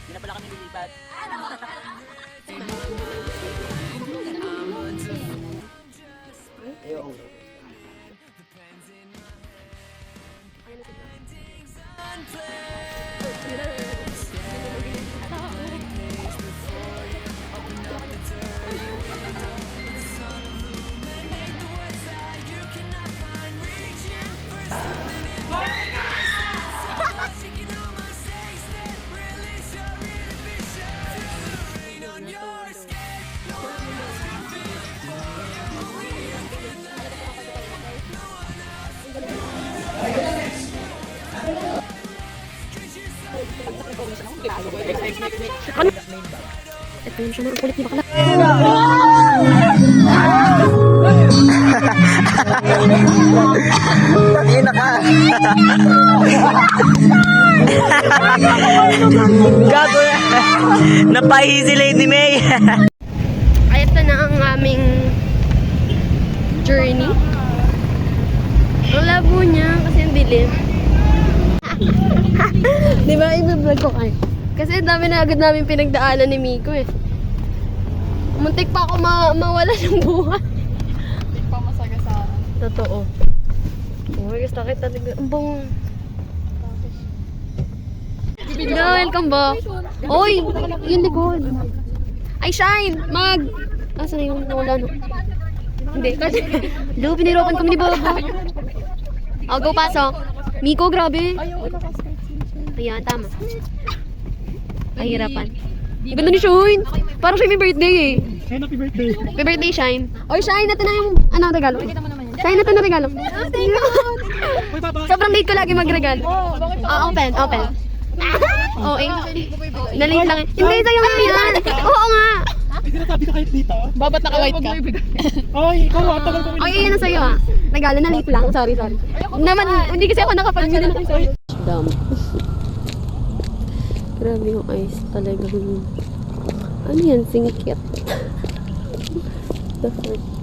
Hindi na pala kami lilipat. Ayoko. Ito yung siya ng kulit ni bakla. Ina ka! Gago na! Napahi si Lady May! Ay, ito na ang aming journey. Ang labo niya kasi ang dilim. Di ba, i-vlog ko kayo? Kasi ang dami na agad namin pinagdaanan ni Miko eh. Muntik pa ako mawala ng buhay. Hindi pa masagasaan. Totoo. Oh, gusto kita talaga. Ang bong. Welcome ba? Oy! Yung likod. Ay, Shine! Asan na yung nawala no? Hindi. Do, piniropan kami ni Bobo. Oh, go pasok. Miko, grabe. Ayan, tama. Ay, hirapan. Ganda ni Shine. Parang siya may birthday eh. Hey, happy birthday. Happy birthday, Shine. Oy, Shine, natin na yung regalo. Shine, natin na regalo. Sobrang late ko lagi magregalo. Open. Oo, eh. Nalate lang eh. Hindi, sa'yo nga yan. Oo nga. Hindi na tabi ka kahit dito. Babat naka-white ka? Ay, ikaw ah, tagal ko. Oy, yan na sa'yo ah. Regalo na late lang. Sorry. Naman, hindi kasi ako nakapag-mili na kayo. Dami. Grabe yung eyes talagang. Ano yan? Singkit. The first.